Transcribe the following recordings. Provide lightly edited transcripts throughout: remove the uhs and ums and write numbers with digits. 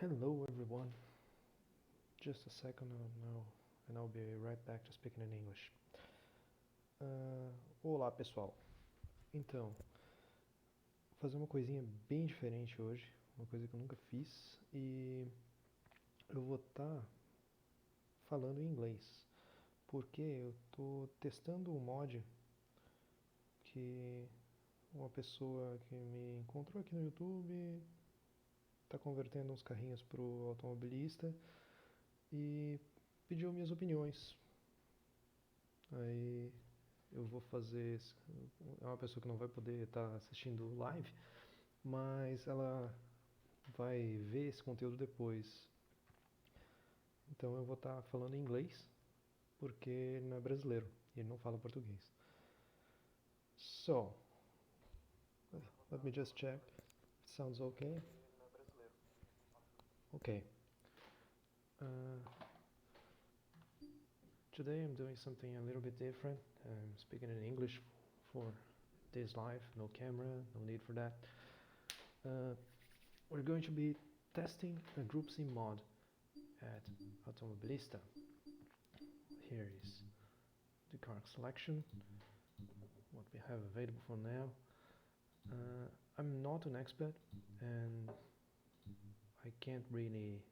Hello everyone. Just a second now, and I'll be right back to speaking in English. Olá pessoal. Então, vou fazer uma coisinha bem diferente hoje, uma coisa que eu nunca fiz, e eu vou estar falando em inglês, porque eu estou testando um mod que uma pessoa que me encontrou aqui no YouTube está convertendo uns carrinhos para o Automobilista e pediu minhas opiniões. Aí eu vou fazer. É uma pessoa que não vai poder estar assistindo live, mas ela vai ver esse conteúdo depois. Então eu vou estar falando em inglês, porque ele não é brasileiro e ele não fala português. So, let me just check. It sounds okay? Okay. Uh, Today I'm doing something a little bit different. I'm speaking in English for this live, no camera, no need for that. We're going to be testing a Group C mod at Automobilista. Here is the car selection, what we have available for now. I'm not an expert and I can't really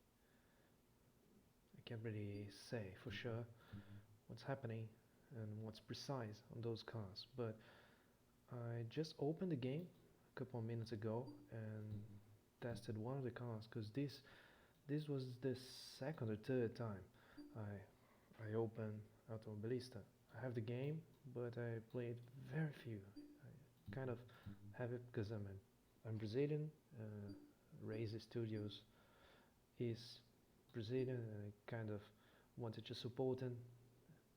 say for sure what's happening and what's precise on those cars, but I just opened the game a couple of minutes ago and tested one of the cars because this was the second or third time I opened Automobilista. I have the game, but I played very few. I kind of have it because I'm Brazilian. Raise Studios is Brazilian, and I kind of wanted to support them.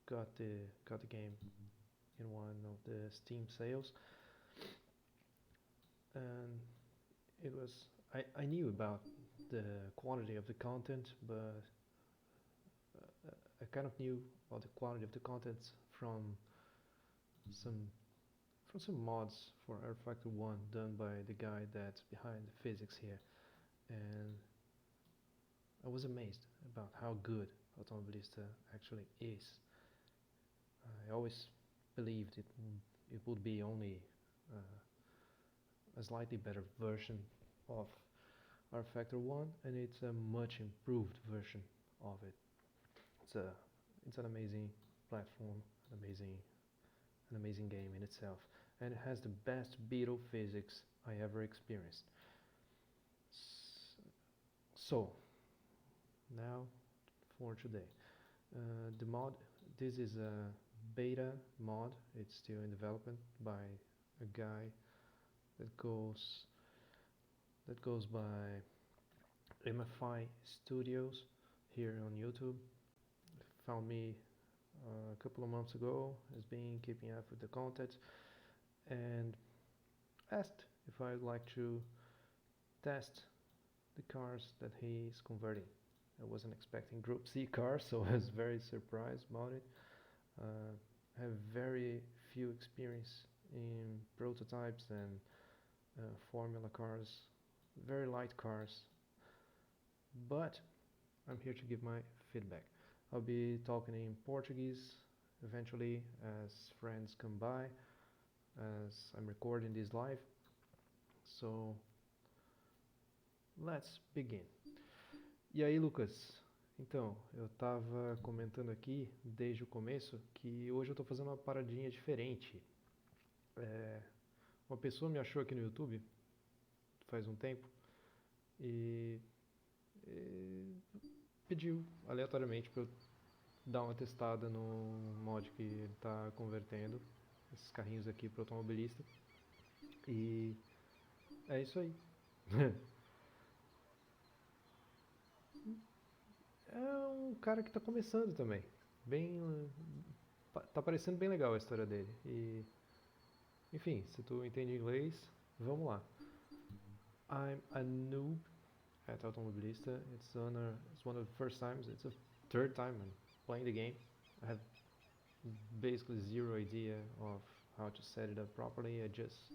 Got the game in one of the Steam sales, and it was I knew about the quality of the content, but I kind of knew about the quality of the contents some from some mods for R Factor 1 done by the guy that's behind the physics here, and I was amazed about how good Automobilista actually is. I always believed it would be only a slightly better version of R Factor 1, and it's a much improved version of it. It's an amazing platform, an amazing game in itself, and it has the best Beetle physics I ever experienced. So now for today, the mod. This is a beta mod. It's still in development by a guy that goes by MFI Studios here on YouTube. Found me a couple of months ago, has been keeping up with the content, and asked if I'd like to test the cars that he's converting. I wasn't expecting Group C cars, so I was very surprised about it. I have very few experience in prototypes and formula cars, very light cars, but I'm here to give my feedback. I'll be talking in Portuguese eventually as friends come by, as I'm recording this live. So let's begin. E aí, Lucas? Então, eu tava comentando aqui desde o começo que hoje eu tô fazendo uma paradinha diferente. Uma pessoa me achou aqui no YouTube faz um tempo e, e pediu aleatoriamente para eu dar uma testada no mod que ele tá convertendo esses carrinhos aqui para automobilista. E é isso aí. É um cara que tá começando também. Bem. Tá parecendo bem legal a história dele. E. Enfim, se tu entende inglês, vamos lá. I'm a noob at Automobilista. It's one of the first times. It's the third time I'm playing the game. I have basically zero idea of how to set it up properly. I just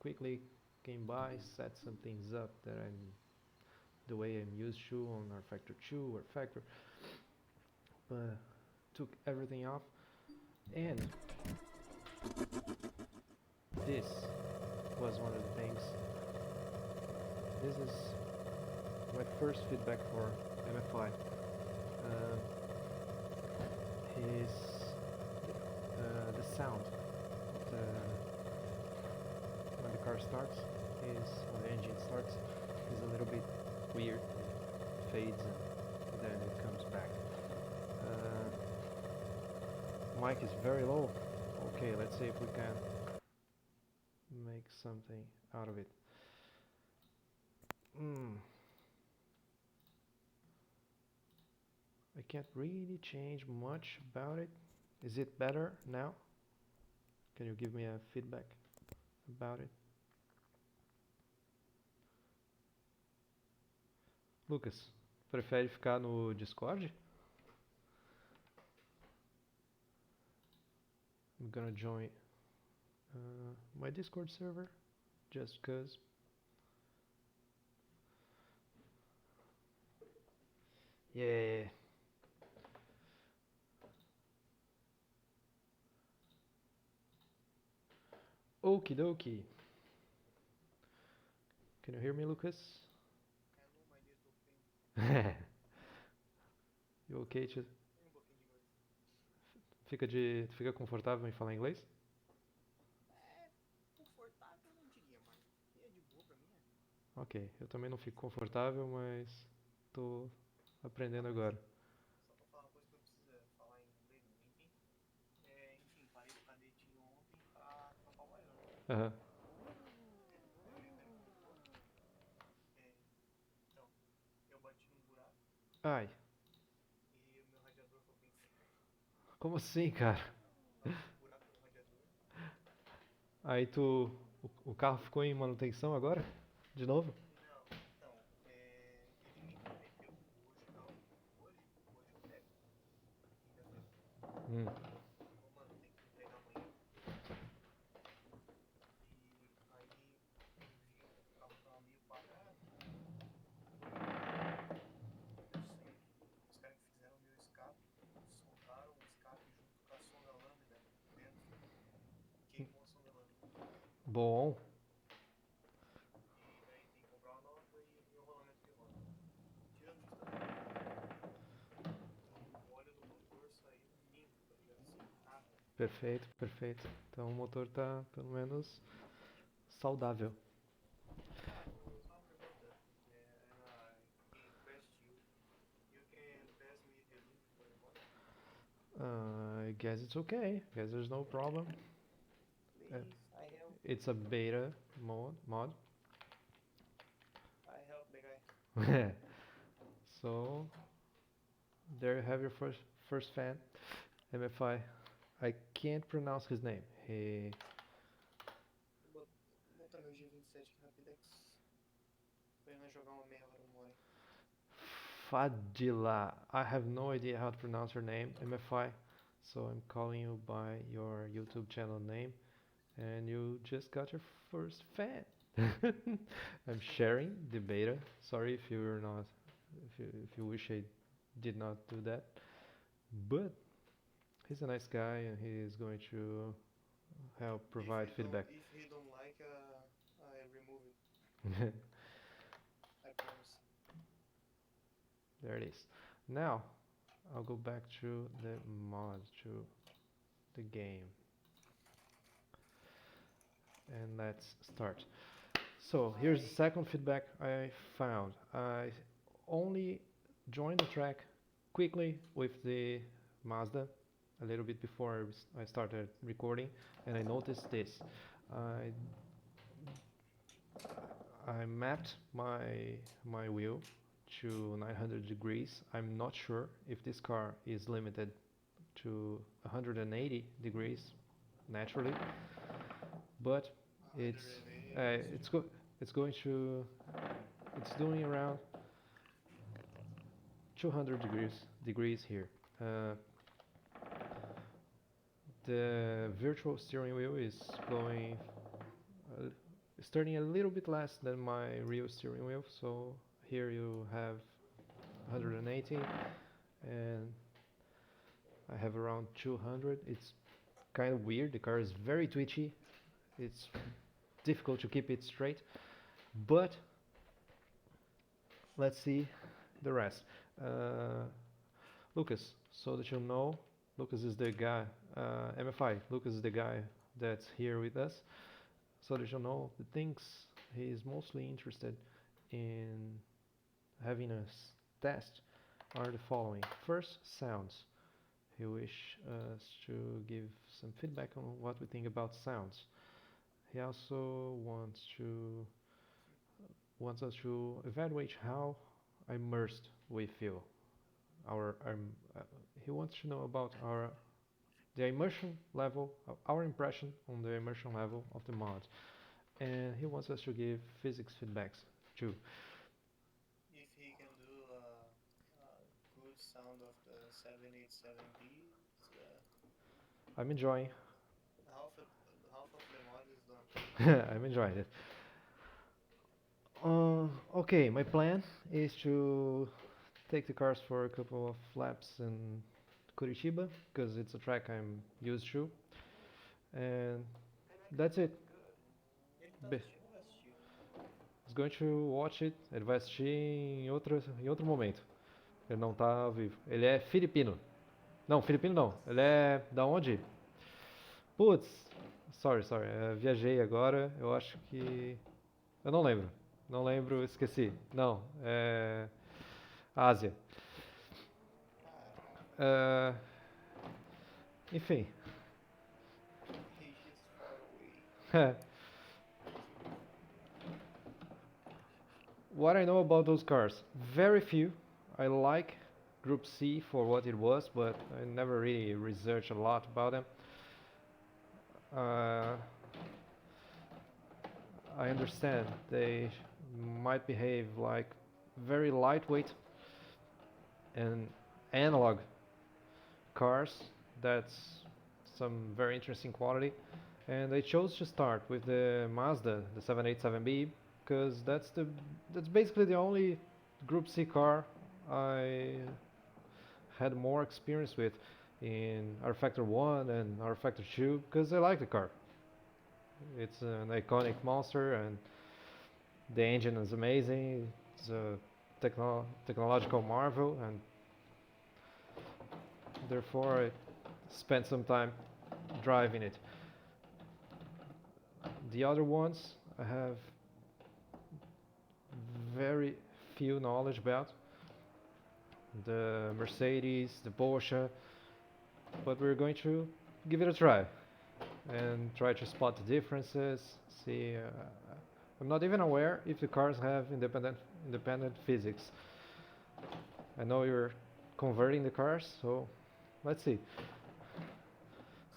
quickly came by, set some things up the way I'm used to on our Factor 2 or Factor, but took everything off. And this was one of the things. This is my first feedback for MFI. Uh, his the sound of the when the car starts is when the engine starts is a little bit weird. It fades and then it comes back. Mic is very low. Okay, let's see if we can make something out of it. I can't really change much about it. Is it better now? Can you give me a feedback about it? Lucas, prefere ficar no Discord? I'm gonna join my Discord server just cause. Yeah. Okie dokie. Can you hear me, Lucas? You okay? Fica confortável em falar inglês? Ok, eu também não fico confortável, mas tô aprendendo agora. Aham. Ai, como assim, cara? Aí o carro ficou em manutenção agora? De novo? Hum. Bom. Perfeito, perfeito. Então o motor tá pelo menos saudável. I guess it's okay. I guess there's no problem. It's a beta mod. So there you have your first fan, MFI. I can't pronounce his name. He Fadila. I have no idea how to pronounce her name, MFI. So I'm calling you by your YouTube channel name, and you just got your first fan. I'm sharing the beta. Sorry if you're not, if you wish I did not do that, but he's a nice guy and he is going to help provide feedback. If he don't like, I remove it. I promise. There it is. Now I'll go back to the mod, to the game, and let's start. So here's the second feedback I found. I only joined the track quickly with the Mazda a little bit before I started recording, and I noticed this. I mapped my wheel to 900 degrees. I'm not sure if this car is limited to 180 degrees naturally, but it's going to it's doing around 200 degrees here. The virtual steering wheel is going it's turning a little bit less than my real steering wheel, so Here you have 180, and I have around 200. It's kind of weird. The car is very twitchy. It's difficult to keep it straight. But let's see the rest. Uh, Lucas, so that you know, Lucas is the guy, MFI. Lucas is the guy that's here with us. So that you know, the things he is mostly interested in having us test are the following. First, sounds. He wish us to give some feedback on what we think about sounds. He also wants us to evaluate how immersed we feel. Our he wants to know about the immersion level, our impression on the immersion level of the mod, and he wants us to give physics feedbacks too. If he can do a good sound of the 787B, I'm enjoying. half of, half of the mod is done. I'm enjoying it. Okay, my plan is to take the cars for a couple of laps in Curitiba because it's a track I'm used to, and that's it. Ele tá Be- assistindo ou vai assistir? He's going to watch it. Ele vai assistir em outro momento. Ele não tá ao vivo. Ele é filipino. Não, filipino não. Ele é da onde? Putz, sorry. Viajei agora. Eu acho que. Eu não lembro. Não lembro, esqueci. Não, é. Ásia. Caramba, Ah, enfim. Asia's far away. What I know about those cars? Very few. I like Group C for what it was, but I never really researched a lot about them. Uh, I understand they might behave like very lightweight and analog cars. That's some very interesting quality. And I chose to start with the Mazda, the 787B, because that's basically the only Group C car I had more experience with in R Factor 1 and R Factor 2, because I like the car. It's an iconic monster, and the engine is amazing. It's a technological marvel, and therefore I spent some time driving it. The other ones I have very few knowledge about. The Mercedes, the Porsche, but we're going to give it a try and try to spot the differences. See, I'm not even aware if the cars have independent physics. I know you're converting the cars, so let's see.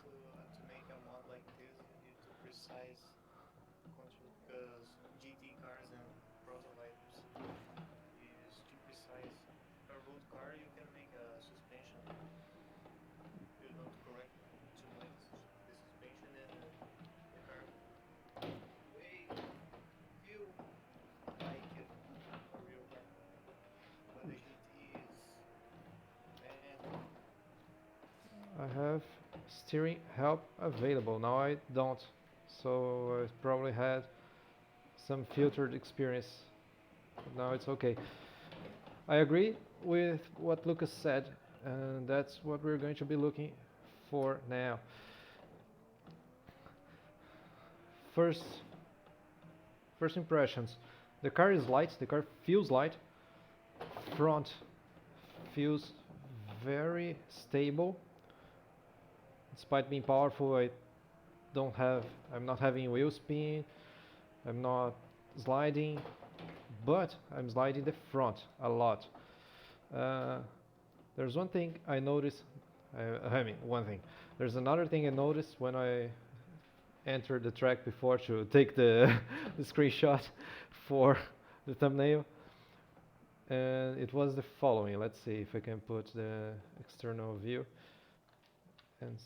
To make a mod like this, you need to precise control because GT cars and prototypes is too precise. A road car, you can make a suspension. You don't correct too much the suspension, and the car way feel like a real car. But the GT is man. I have steering help available. Now I don't, so I probably had some filtered experience. But now it's okay. I agree with what Lucas said, and that's what we're going to be looking for now. First, first impressions. The car is light. The car feels light. Front feels very stable. Despite being powerful, don't have. I'm not having wheel spin. I'm not sliding, but I'm sliding the front a lot. Uh, there's one thing I noticed. I mean, one thing. There's another thing I noticed when I entered the track before to take the, the screenshot for the thumbnail. And it was the following. Let's see if I can put the external view and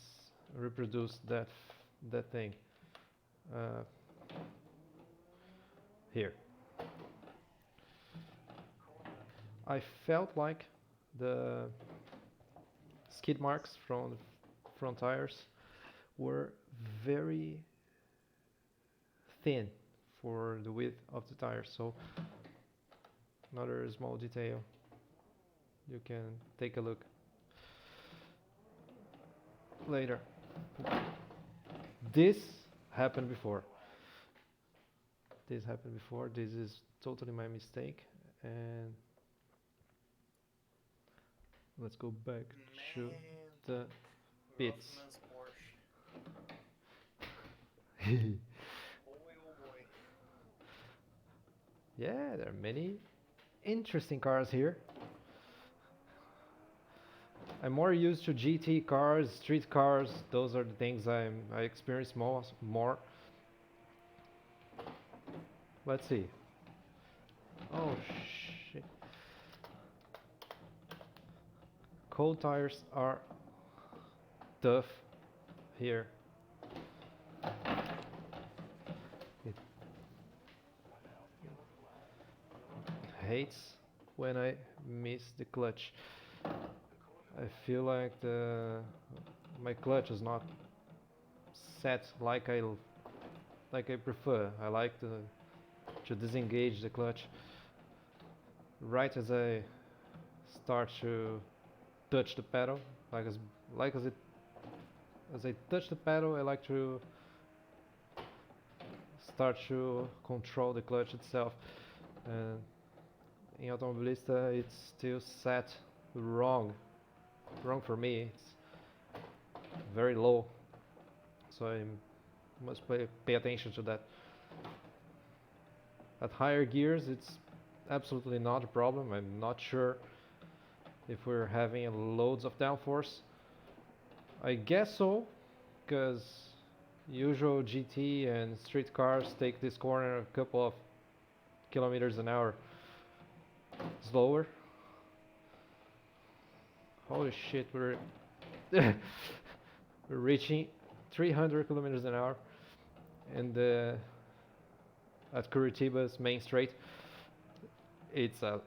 reproduce that thing uh, here. I felt like the skid marks from the front tires were very thin for the width of the tire. So another small detail, you can take a look later. This happened before. This happened before. This is totally my mistake. And let's go back to Man, the bits. Rothman's Porsche. Boy, oh boy. Yeah, there are many interesting cars here. I'm more used to GT cars, street cars. Those are the things I experience more. Let's see. Oh shit. Cold tires are tough here. It hates when I miss the clutch. I feel like the my clutch is not set like I prefer. I like to disengage the clutch right as I start to touch the pedal. Like as like as I touch the pedal, I like to start to control the clutch itself. And in Automobilista, it's still set wrong. Wrong for me. It's very low, so I must pay attention to that. At higher gears, it's absolutely not a problem. I'm not sure if we're having loads of downforce. I guess so, because usual GT and street cars take this corner a couple of kilometers an hour slower. Holy shit, we're we're reaching 300 kilometers an hour and at Curitiba's main straight. It's a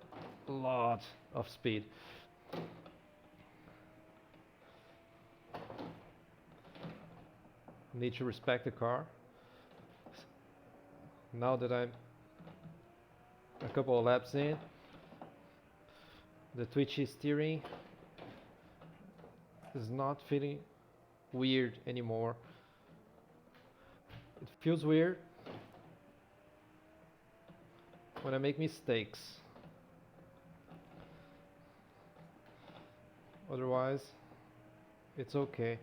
lot of speed. Need to respect the car. Now that I'm a couple of laps in, the twitchy steering is not feeling weird anymore. It feels weird when I make mistakes. Otherwise, it's okay.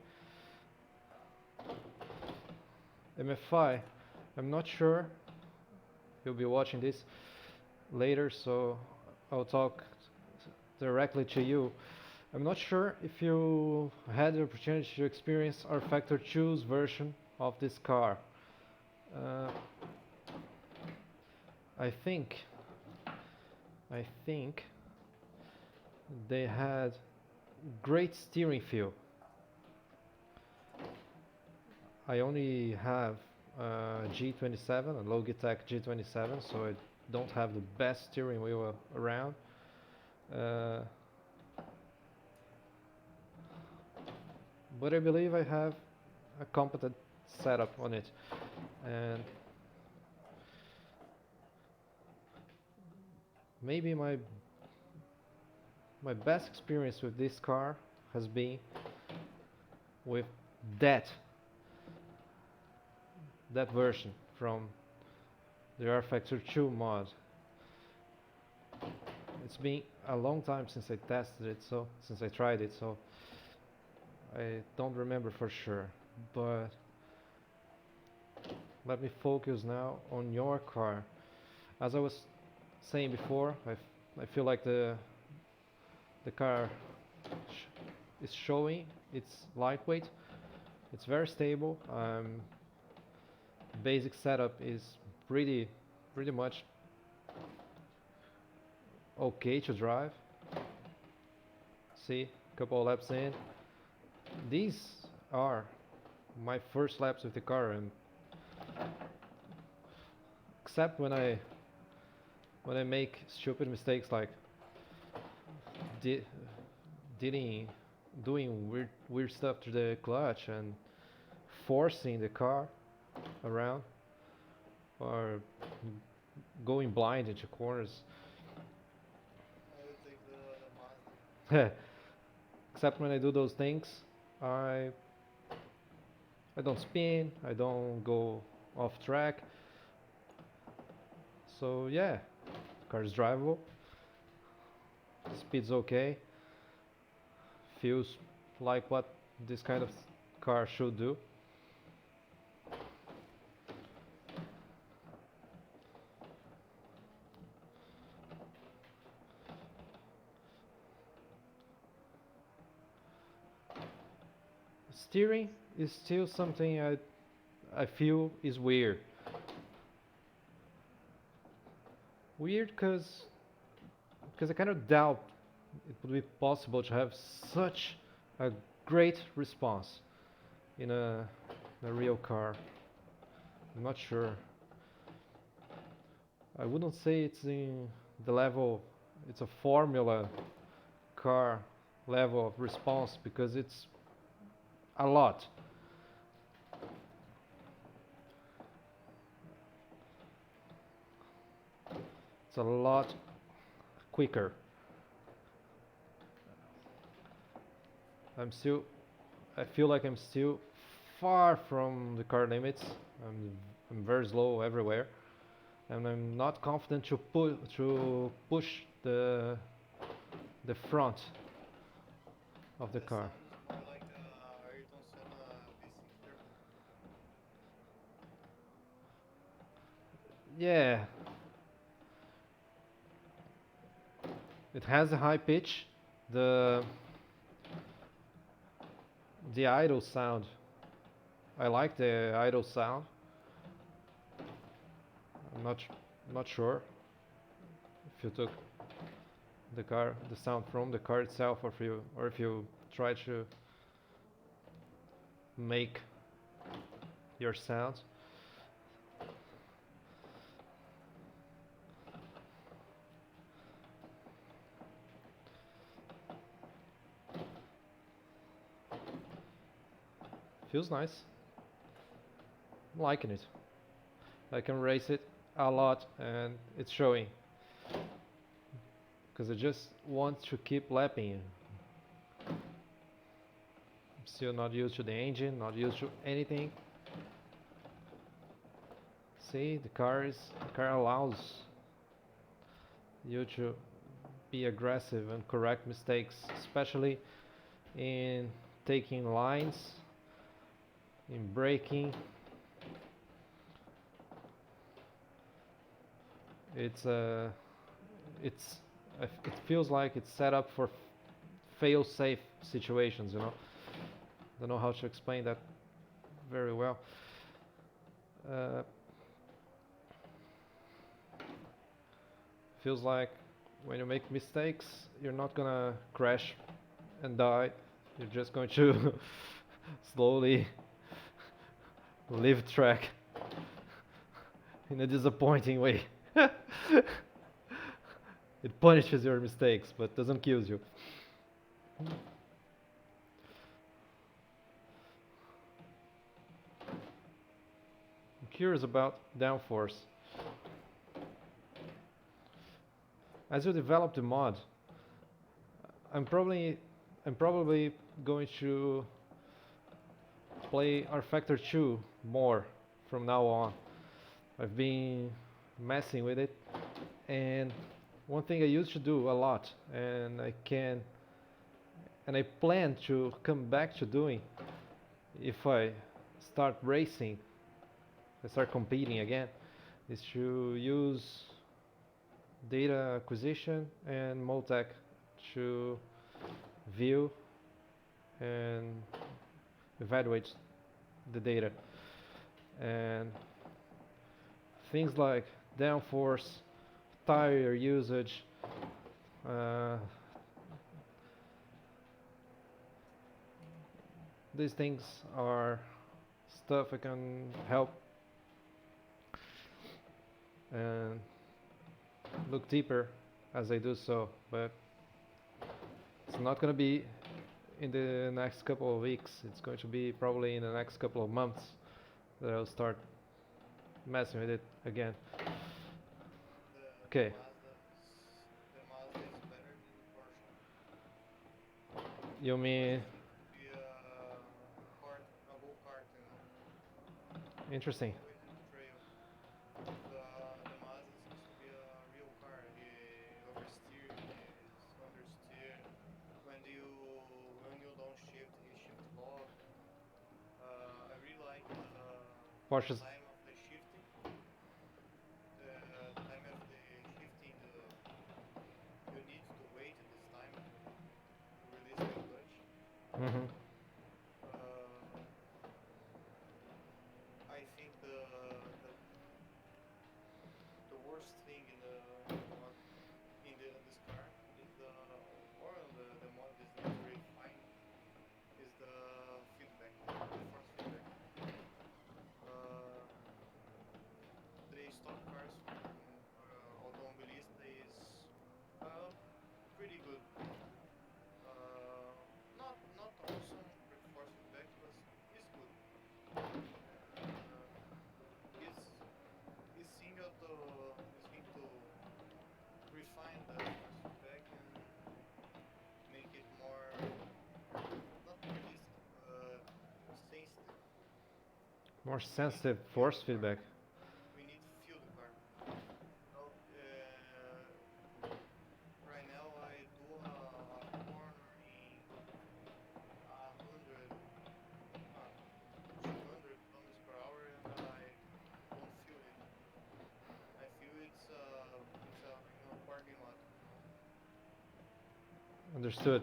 MFI, I'm not sure. You'll be watching this later, so I'll talk directly to you. I'm not sure if you had the opportunity to experience our Factor 2's version of this car. Uh, I think I think they had great steering feel. I only have G27, a Logitech G27, so I don't have the best steering wheel around. Uh, but I believe I have a competent setup on it, and maybe my best experience with this car has been with that that version from the R Factor 2 mod. It's been a long time since I tested it, so since I tried it, so I don't remember for sure. But let me focus now on your car. As I was saying before, I feel like the car is showing it's lightweight. It's very stable. Basic setup is pretty much okay to drive. See, couple of laps in. These are my first laps with the car, and except when I make stupid mistakes like di- dealing, doing weird stuff to the clutch and forcing the car around or going blind into corners. I would take the Mazda. Except when I do those things, I I don't spin, I don't go off track. So yeah, car is drivable, speed's okay, feels like what this kind of car should do. Steering is still something I feel is weird. Weird because I kind of doubt it would be possible to have such a great response in a real car. I'm not sure. I wouldn't say it's in the level, it's a formula car level of response because it's a lot. It's a lot quicker. I'm still, I feel like I'm still far from the car limits. I'm very slow everywhere, and I'm not confident to push the front of the That car. sounds more like Ayrton Senna V6 Turbo. Yeah, it has a high pitch. The the idle sound. I like the idle sound. I'm not sure if you took the sound from the car itself, or if you try to make your sounds. Feels nice. I'm liking it. I can race it a lot, and it's showing. Because I just want to keep lapping. I'm still not used to the engine, not used to anything. See, the car allows you to be aggressive and correct mistakes, especially in taking lines, in braking. It's it's it feels like it's set up for fail-safe situations. Don't know how to explain that very well. Uh, Feels like when you make mistakes, you're not gonna crash and die. You're just going to slowly leave track in a disappointing way. It punishes your mistakes, but doesn't kill you. I'm curious about downforce. As you develop the mod, I'm probably I'm probably going to play R Factor 2 more from now on. I've been messing with it, and one thing I used to do a lot, and I plan to come back to doing if I start racing, I start competing again, is to use data acquisition and Multec to view and evaluate the data. And things like downforce, tire usage, uh, these things are stuff I can help and look deeper as I do so. But It's not gonna be in the next couple of weeks. It's going to be probably in the next couple of months that I'll start messing with it again. The Okay. Mazda is better than the Porsche. You I mean think to be a go kart and interesting? always in the trail. The Mazda seems to be a real car. He oversteer, he's understeer. When you don't shift, he shift log. I really like the Porsche's time of the shifting. The time of the shifting. You need to wait this time to release the clutch. hmm Uh, I think the worst thing in the mod in this car is or the mod is not very fine is the feedback, the force feedback. Uh, the stock cars from Automobilista is uh, pretty good. Not awesome with force feedback, but it's good. Uh, it's it's think to refine the force feedback and make it more not realistic but sensitive. More We need to sensitive feel force the car. feedback. We need to feel the car. No, right now I do a corner in 100, uh, 200 kilometers per hour, and I don't feel it. I feel it's in a parking lot. Understood.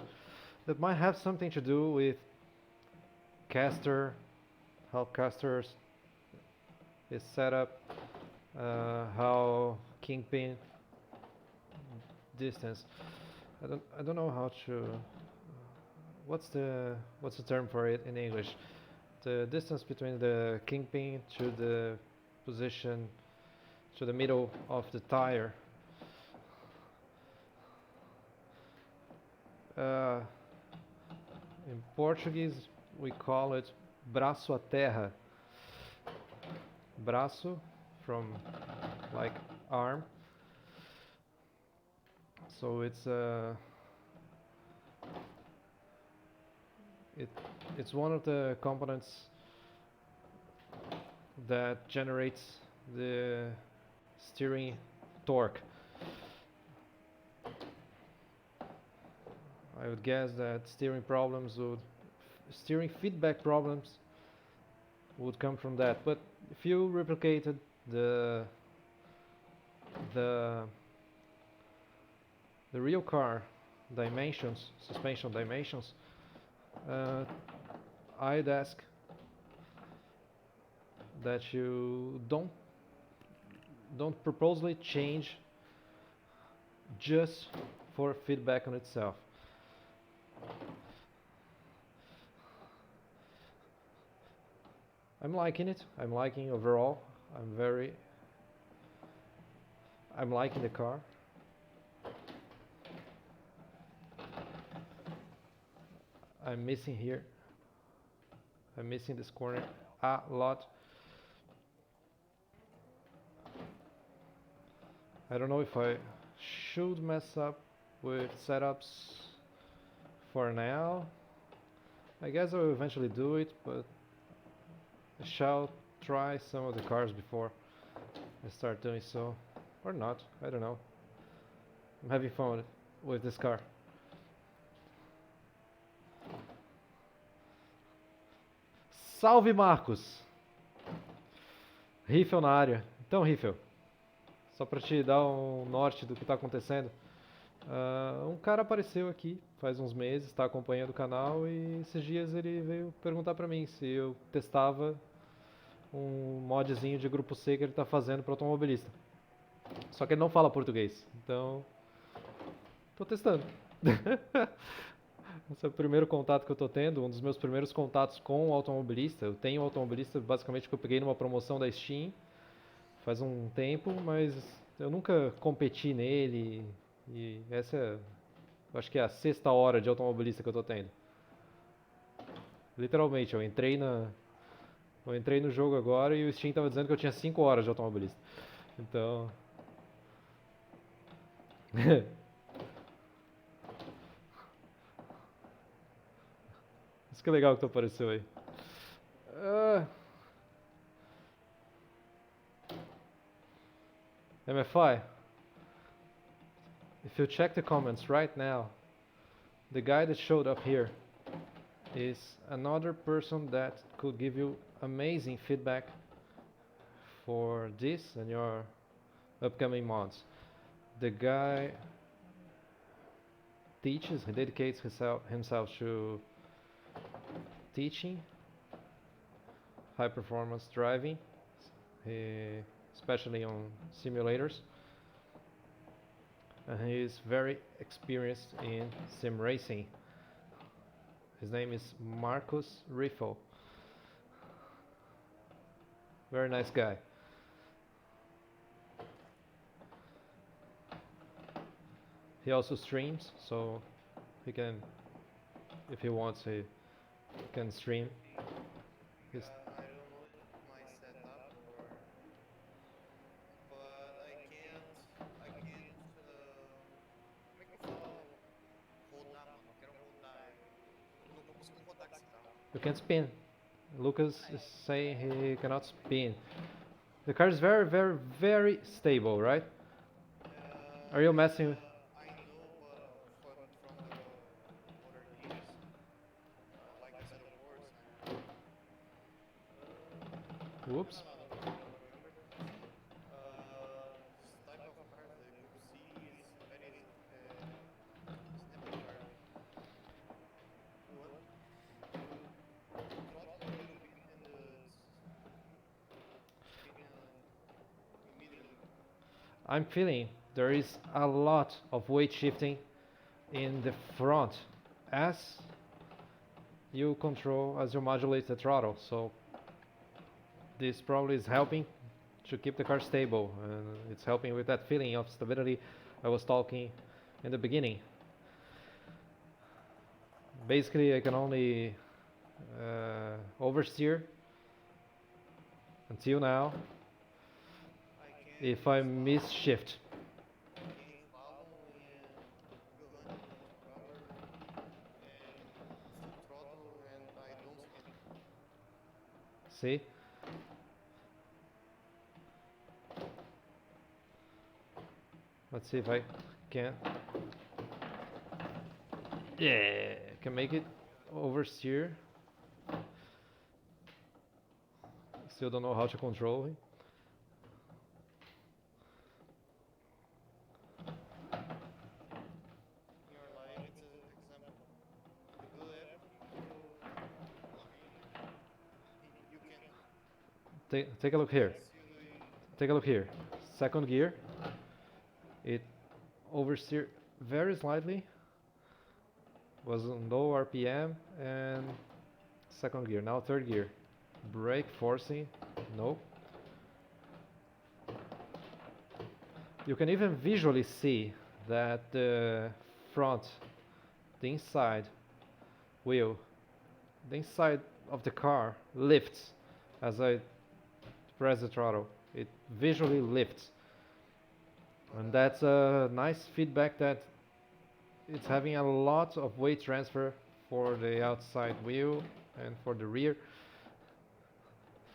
That might have something to do with caster, how casters is set up, how kingpin distance. I don't know how to. What's the term for it in English? The distance between the kingpin to the position to the middle of the tire. Uh, in Portuguese, we call it braço a terra. Braço from like arm. So it it's one of the components that generates the steering torque. I would guess that steering feedback problems would come from that. But if you replicated the the the real car dimensions, suspension dimensions, uh, I'd ask that you don't purposely change just for feedback on itself. I'm liking it. I'm liking overall. I'm very. I'm liking the car. I'm missing here. I'm missing this corner a lot. I don't know if I should mess up with setups for now. I guess I will eventually do it, but I shall try some of the cars before I start doing so. Or not, I don't know. I'm having fun with this car. Salve Marcos! Riffel na área. Então, Riffel, só pra te dar um norte do que tá acontecendo. Um cara apareceu aqui faz uns meses, está acompanhando o canal e esses dias ele veio perguntar pra mim se eu testava um modzinho de grupo C que ele tá fazendo para automobilista. Só que ele não fala português, então tô testando. Esse é o primeiro contato que eu tô tendo, um dos meus primeiros contatos com o automobilista. Eu tenho um automobilista basicamente que eu peguei numa promoção da Steam faz um tempo, mas eu nunca competi nele e essa é Eu acho que é a sexta hora de automobilista que eu tô tendo. Literalmente, eu entrei no jogo agora e o Steam tava dizendo que eu tinha 5 horas de automobilista. Então. Isso que é legal que tu apareceu aí. Ah, MFI, if you check the comments right now, the guy that showed up here is another person that could give you amazing feedback for this and your upcoming mods. The guy teaches, he dedicates himself to teaching high performance driving, especially on simulators. And he is very experienced in sim racing. His name is Marcus Riffel. Very nice guy. He also streams, so he can, if he wants, he can stream. His I don't know my setup or, but I can't, como é que eu falo? Rodar, mano. Eu quero rodar. Eu não tô conseguindo rodar com esse carro. You can spin. Lucas Ah, is é. saying he cannot spin. The car is very, very, very stable, right? Are you messing? Yeah, I know, but from the other games, like Battleforce and não Whoops. é nada contra o Warhammer. This type of cars, the Group C is very snappy car. You throttle a little bit and it's spinning immediately. I'm feeling there is a lot of weight shifting in the front as as you modulate the throttle. So this probably is helping to keep the car stable, and it's helping with that feeling of stability I was talking in the beginning. Basically, I can only oversteer until now I can if I use miss slalom. shift. I can use slalom and 200 miles per hour and full throttle and I don't spin. See? Let's see if I can. Yeah, can make it oversteer. Still don't know how to control it. In your life, it's an example. You do everything to spin and you can. Take a look He here. still doing. Take a look here. Second gear, it oversteered very slightly. Was on low RPM and second gear. Now third gear. Brake forcing. Nope. You can even visually see that the front, the inside wheel, the inside of the car lifts as I press the throttle. It visually lifts. But And that's a nice feedback that it's having a lot of weight transfer for the outside wheel and for the rear.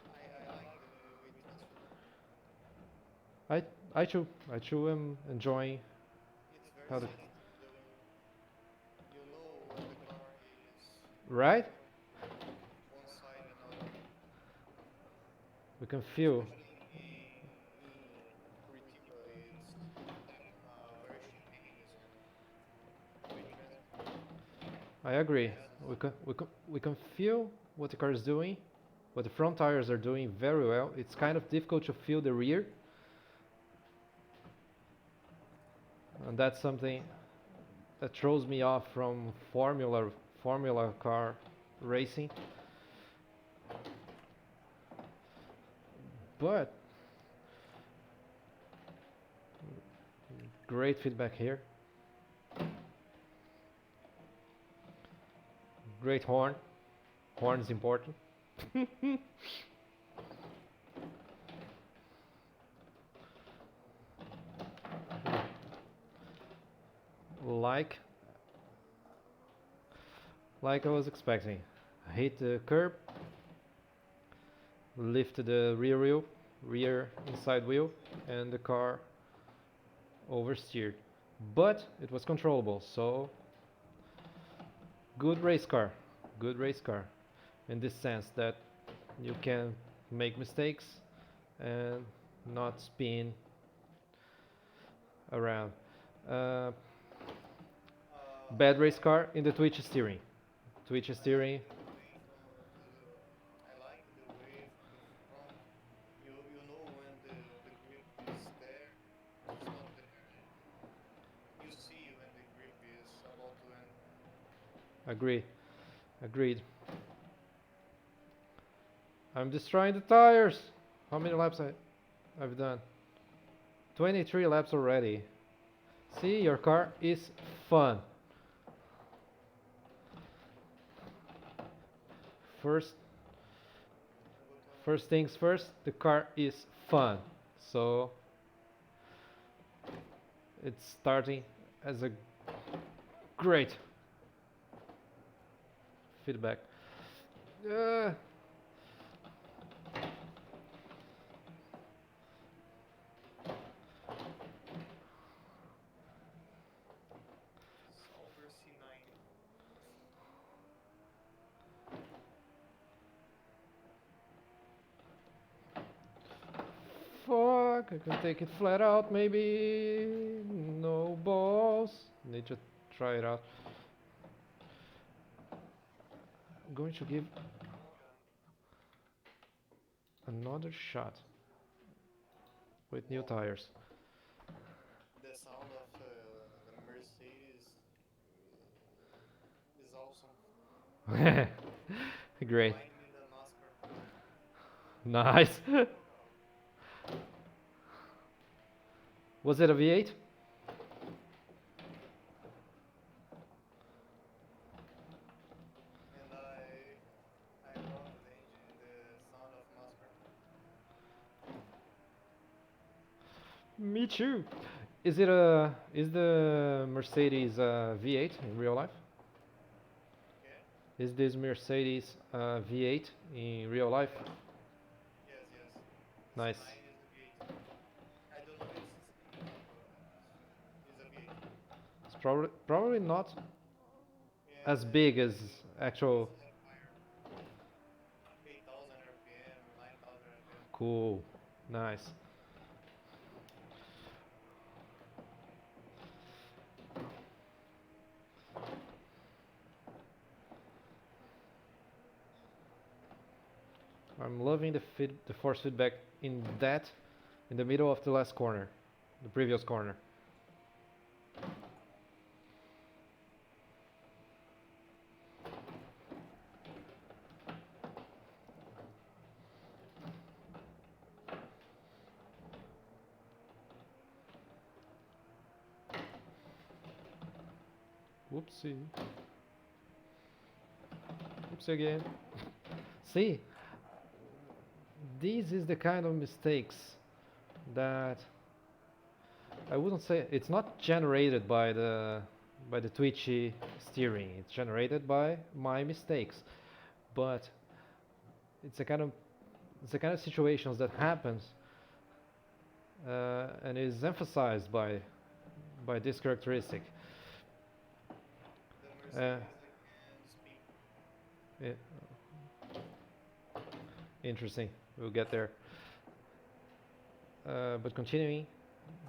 I like the weight transfer. I I too am enjoying It's very how the sensitive. You know when the car is right. more one side than other, We can feel. especially in Curitiba. It's very champanes and weight transfer. I agree. Passes We and can feel what the car is doing, what the front tires are doing very well. It's kind of difficult to feel the rear, and that's something that throws me off from formula car racing. But great feedback here. Great horn. Horn is important. like like I was expecting. I hit the curb, lifted the rear inside wheel, and the car oversteered. But it was controllable, so good race car. Good race car. In this sense that you can make mistakes and not spin around. Uh, Bad I race like car in the twitch steering. Twitch I like steering. the weight on I like the way from the front. You know when the grip is there, is not there, and you see when the grip is about to end. Agree. Agreed. I'm destroying the tires. How many laps I've done? 23 laps already. See, your car is fun. First, But first things first, the car is fun. So it's starting as a great feedback. Uh, Sauber C90. Fuck, I can take it flat out maybe. No balls. Need to try it out. I'm going to give another shot with new Wow, tires. the sound of the Mercedes is awesome. Great. Remind me the NASCAR. Nice. Was it a V8? And I love the engine, the sound of NASCAR. Me too. Is the Mercedes V8 in real life? Yeah? Is this Mercedes V8 in real life? Yes, yes, yes. The Nice. C9 is a V8. I don't know its speed, but it's a V8. It's probably not as Yeah, big as it's actual. have higher 8,000 RPM, 9,000 RPM. Cool. Nice. I'm loving the force feedback in the middle of the last corner, the previous corner. Whoopsie. Oops again. See, this is the kind of mistakes that I wouldn't say it's not generated by the twitchy steering. It's generated by my mistakes, but it's a kind of it's the kind of situations that happens and is emphasized by this characteristic. The Uh, Mercedes I can spin. i- Interesting. We'll get there. But continuing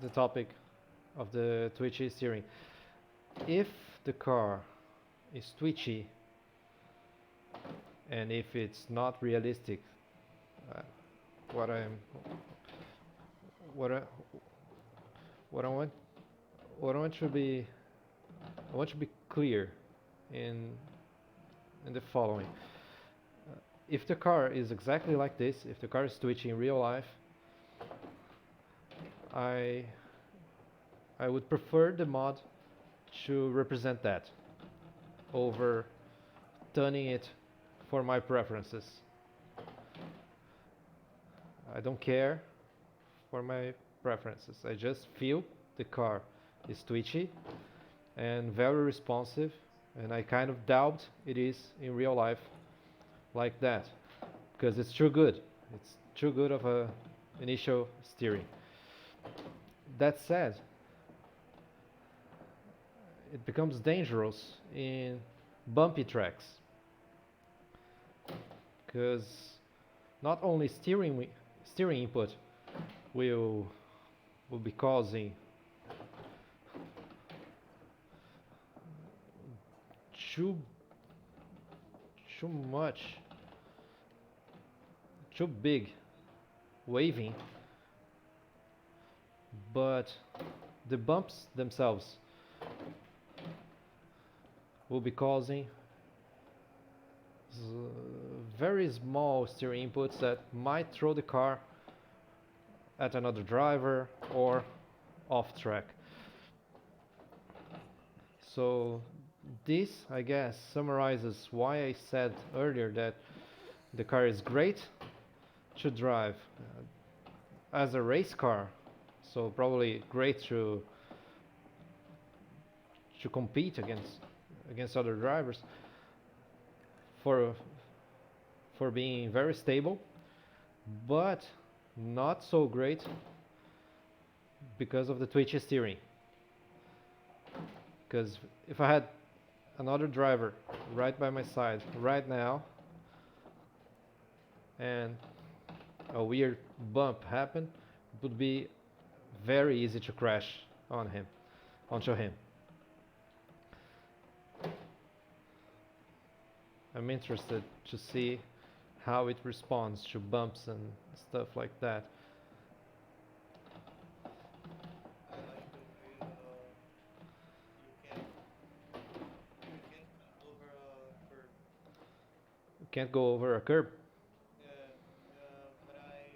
the topic of the twitchy steering, if the car is twitchy and if it's not realistic, uh, what I'm what I what I want what I want to be I want to be clear in in the following. If the car is exactly like this, if the car is twitchy in real life, I I would prefer the mod to represent that over tuning it for my preferences. I don't care for my preferences. I just feel the car is twitchy and very responsive, and I kind of doubt it is in real life like that because it's too good. It's too good of a initial steering. That said, it becomes dangerous in bumpy tracks because not only steering input will will be causing too too much too big waving, but the bumps themselves will be causing very small steering inputs that might throw the car at another driver or off track. So this, I guess, summarizes why I said earlier that the car is great to drive as a race car, so probably great to compete against other drivers for for being very stable, but not so great because of the twitchy steering. Because if I had another driver right by my side right now and a weird bump happened, it would be very easy to crash onto him. I'm interested to see how it responds to bumps and stuff like that. I like the way you can't over a curb. You can't go over a curb Yeah, but I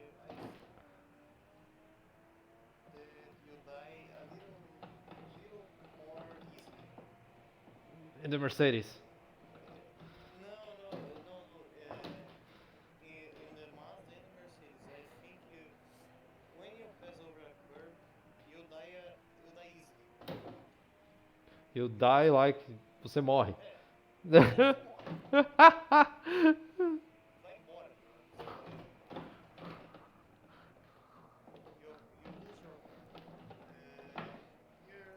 think that you die a little more easily. in the Mercedes. No. In the Mazda and the Mercedes, I think when you pass over a curb, you die easily You die because like você morre. é, yeah, você morre, vai embora. You lose your car. Here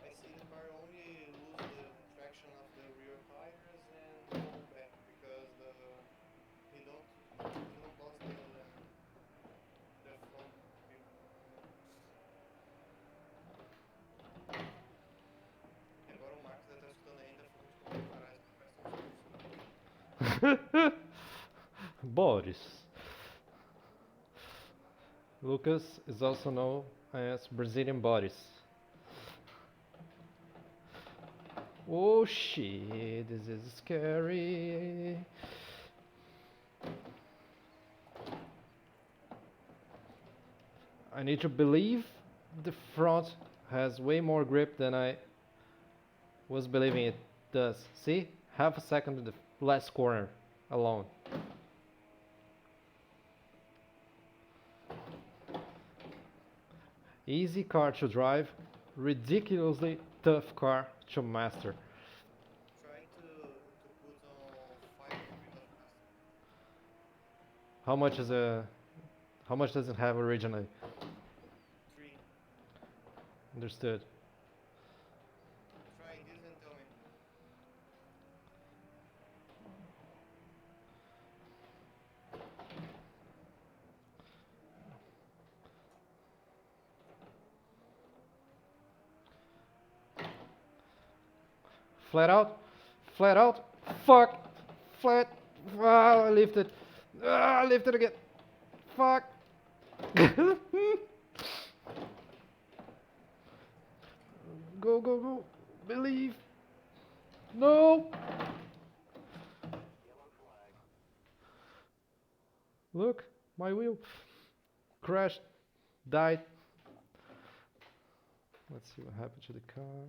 I see the car only lose the traction of the rear tires and go back because he don't he don't lost the front wheel. E agora o Marcos deve estar escutando ainda falando de como preparar isso para Fast and Furious. Boris. Lucas is also known as Brazilian Boris. Oh shit, this is scary. I need to believe the front has way more grip than I was believing it does. See? Half a second in the last corner alone. Easy car to drive, ridiculously tough car to master. Try to put on 5 degrees of master. How much is a how much does it have originally? 3. Understood. Try this and tell me. Flat out, flat out, fuck, flat, ah, I lifted, ah, lifted again, fuck. Go, go, go, believe, no. Look, my wheel crashed, died. Let's see what happened to the car.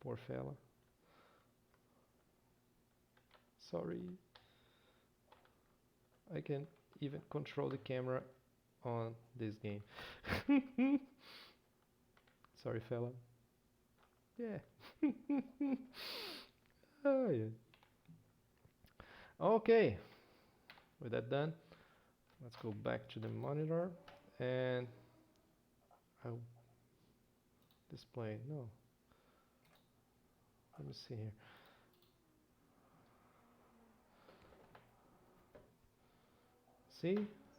Poor fella. Sorry. I can even control the camera on this game. Sorry, fella. Yeah. Oh yeah. Okay. With that done, let's go back to the monitor and I'll display. No. Let me see here. See?